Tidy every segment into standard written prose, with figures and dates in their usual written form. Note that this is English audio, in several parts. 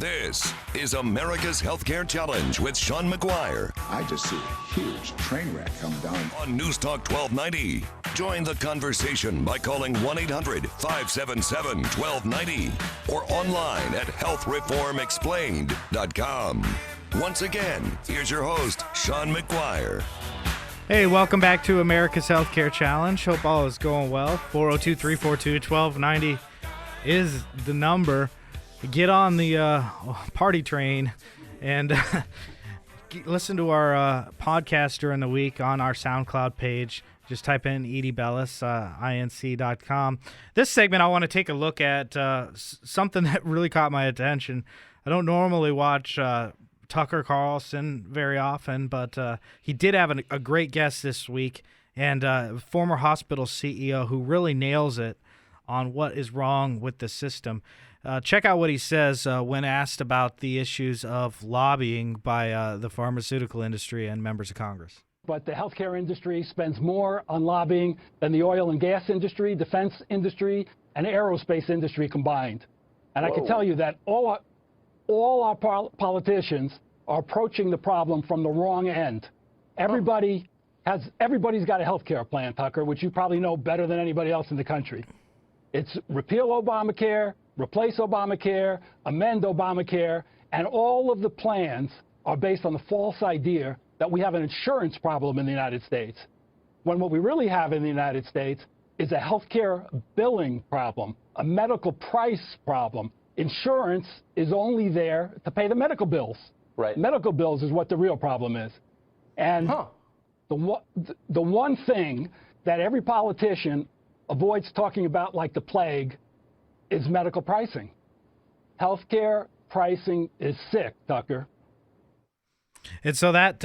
This is America's Healthcare Challenge with Sean McGuire I just see a huge train wreck coming down. on News Talk 1290. Join the conversation by calling 1-800-577-1290 or online at healthreformexplained.com. Once again, here's your host, Sean McGuire. Hey, welcome back to America's Healthcare Challenge. Hope all is going well. 402-342-1290 is the number. Get on the party train and listen to our podcast during the week on our SoundCloud page. Just type in Edie Bellis, inc.com. This segment, I want to take a look at something that really caught my attention. I don't normally watch Tucker Carlson very often, but he did have a great guest this week, and former hospital CEO who really nails it on what is wrong with the system. Check out what he says when asked about the issues of lobbying by the pharmaceutical industry and members of Congress. But the healthcare industry spends more on lobbying than the oil and gas industry, defense industry, and aerospace industry combined. And I can tell you that all our politicians are approaching the problem from the wrong end. Everybody's got a healthcare plan, Tucker, which you probably know better than anybody else in the country. It's repeal Obamacare, replace Obamacare, amend Obamacare, and all of the plans are based on the false idea that we have an insurance problem in the United States, when what we really have in the United States is a healthcare billing problem, a medical price problem. Insurance is only there to pay the medical bills. Right. Medical bills is what the real problem is. And the one thing that every politician avoids talking about like the plague is medical pricing. Healthcare pricing is sick, Tucker. And so that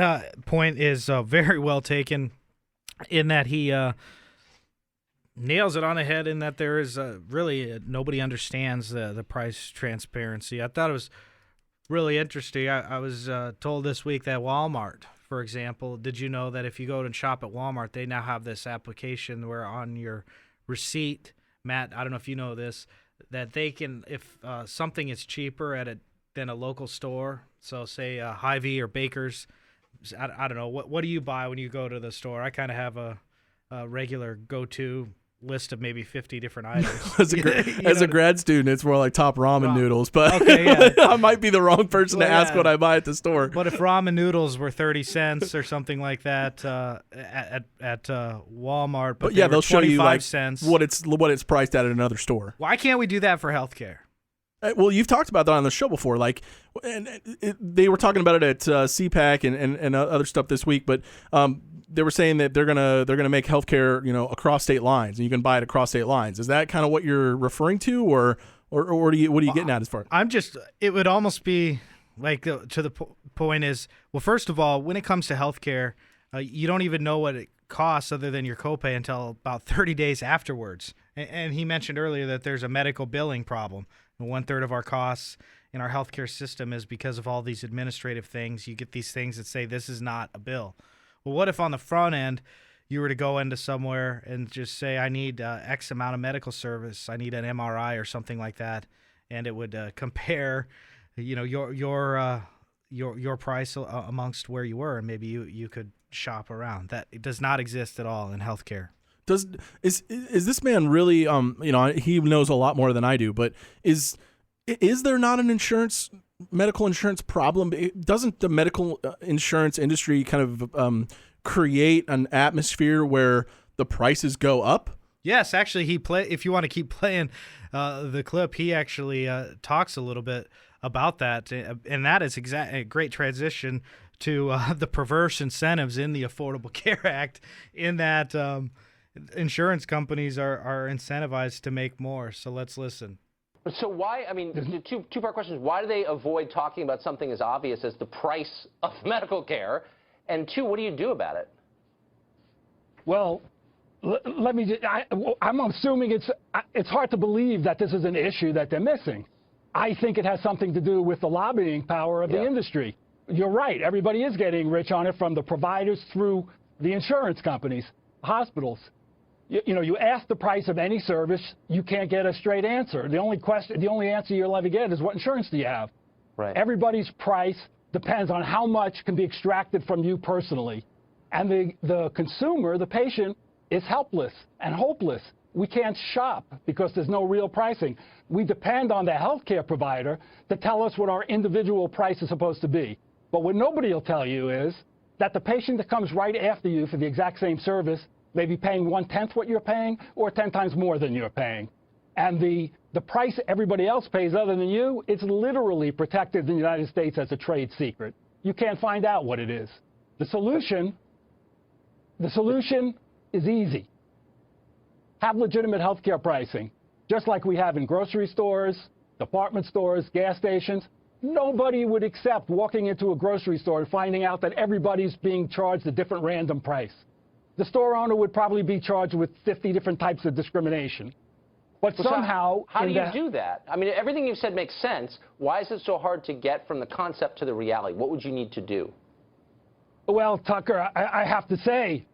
point is very well taken in that he nails it on the head in that there is really nobody understands the price transparency. I thought it was really interesting. I was told this week that Walmart, for example, did you know that if you go and shop at Walmart, they now have this application where on your receipt, Matt, I don't know if you know this, that they can, if something is cheaper than a local store, so say Hy-Vee or Baker's, I don't know, what do you buy when you go to the store? I kind of have a regular go-to list of maybe 50 different items. As a grad student, it's more like top ramen noodles, but okay, yeah. I might be the wrong person to ask what I buy at the store. But if ramen noodles were 30 cents or something like that at Walmart, but they'll show you like cents. what it's priced at another store. Why can't we do that for healthcare? Well, you've talked about that on the show before. Like, they were talking about it at CPAC and other stuff this week, but they were saying that they're gonna make healthcare, across state lines, and you can buy it across state lines. Is that kind of what you're referring to, or what are you getting at as far? It would almost be like to the point is, well, first of all, when it comes to healthcare, you don't even know what it costs other than your copay until about 30 days afterwards. And he mentioned earlier that there's a medical billing problem. 1/3 of our costs in our healthcare system is because of all these administrative things. You get these things that say this is not a bill. Well, what if on the front end you were to go into somewhere and just say, I need X amount of medical service, I need an MRI or something like that, and it would compare, your price amongst where you were, and maybe you could shop around. That it does not exist at all in healthcare. Is this man really? He knows a lot more than I do, but is there not an medical insurance problem? Doesn't the medical insurance industry kind of create an atmosphere where the prices go up? Yes, actually, if you want to keep playing the clip, he actually talks a little bit about that, and that is a great transition to the perverse incentives in the Affordable Care Act, in that insurance companies are incentivized to make more. So let's listen. So why, the two-part question is, why do they avoid talking about something as obvious as the price of medical care? And two, what do you do about it? Well, let me just, I'm assuming it's hard to believe that this is an issue that they're missing. I think it has something to do with the lobbying power of the industry. You're right. Everybody is getting rich on it, from the providers through the insurance companies, hospitals. You ask the price of any service, you can't get a straight answer. The only answer you'll ever get is, what insurance do you have? Right. Everybody's price depends on how much can be extracted from you personally. And the consumer, the patient, is helpless and hopeless. We can't shop because there's no real pricing. We depend on the healthcare provider to tell us what our individual price is supposed to be. But what nobody will tell you is that the patient that comes right after you for the exact same service may be paying 1/10 what you're paying or 10 times more than you're paying. And the price everybody else pays other than you, it's literally protected in the United States as a trade secret. You can't find out what it is. The solution is easy. Have legitimate healthcare pricing, just like we have in grocery stores, department stores, gas stations. Nobody would accept walking into a grocery store and finding out that everybody's being charged a different random price. The store owner would probably be charged with 50 different types of discrimination. But somehow... How do you do that? I mean, everything you've said makes sense. Why is it so hard to get from the concept to the reality? What would you need to do? Well, Tucker, I have to say,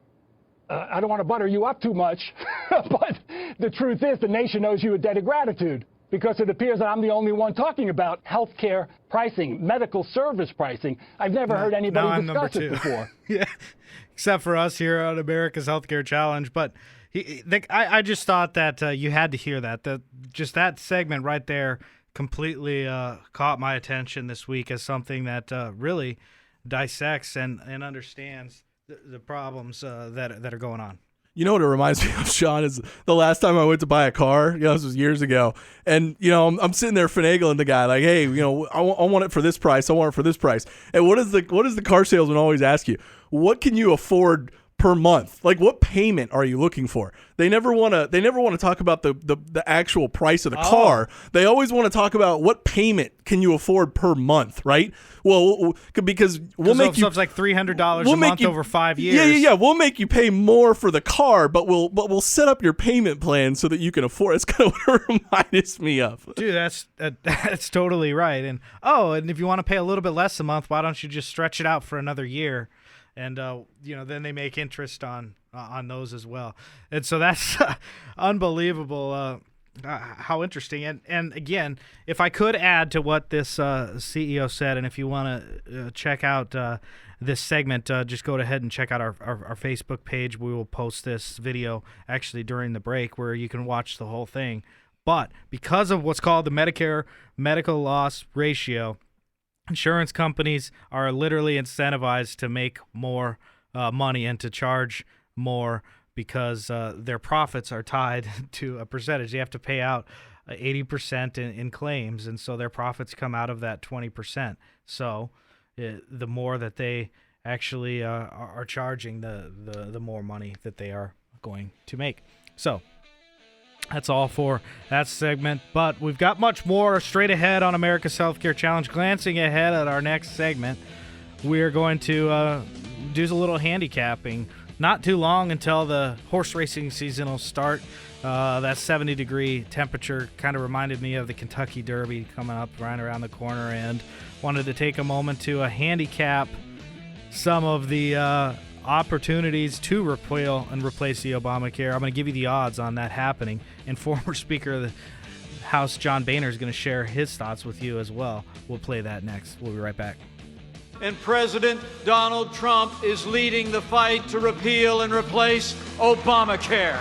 I don't want to butter you up too much, but the truth is the nation owes you a debt of gratitude because it appears that I'm the only one talking about health care pricing, medical service pricing. I've never heard anybody discuss it before. Yeah, except for us here on America's Healthcare Challenge. But I just thought that you had to hear that. Just that segment right there completely caught my attention this week as something that really dissects and understands the problems that are going on. You know what it reminds me of, Sean, is the last time I went to buy a car, this was years ago, and, I'm sitting there finagling the guy, like, hey, I want it for this price, I want it for this price. And what does the car salesman always ask you? What can you afford per month? Like, what payment are you looking for? They never want to talk about the actual price of the car. They always want to talk about what payment can you afford per month, right? Well, because we'll make you, it's like $300 a month over 5 years. Yeah. We'll make you pay more for the car, but we'll set up your payment plan so that you can afford it. It's kind of what it reminds me of. Dude, that's totally right. And if you want to pay a little bit less a month, why don't you just stretch it out for another year? And then they make interest on those as well. And so that's unbelievable. How interesting. And again, if I could add to what this CEO said, and if you want to check out this segment, just go ahead and check out our Facebook page. We will post this video actually during the break where you can watch the whole thing. But because of what's called the Medicare medical loss ratio, insurance companies are literally incentivized to make more money and to charge more because their profits are tied to a percentage. They have to pay out 80% in claims, and so their profits come out of that 20%. So the more that they actually are charging, the more money that they are going to make. So that's all for that segment, but we've got much more straight ahead on America's Healthcare Challenge. Glancing ahead at our next segment, we're going to do a little handicapping. Not too long until the horse racing season will start. That 70-degree temperature kind of reminded me of the Kentucky Derby coming up right around the corner, and wanted to take a moment to handicap some of the opportunities to repeal and replace the Obamacare. I'm going to give you the odds on that happening, and former Speaker of the House John Boehner is going to share his thoughts with you as well. We'll play that next. We'll be right back. And President Donald Trump is leading the fight to repeal and replace Obamacare.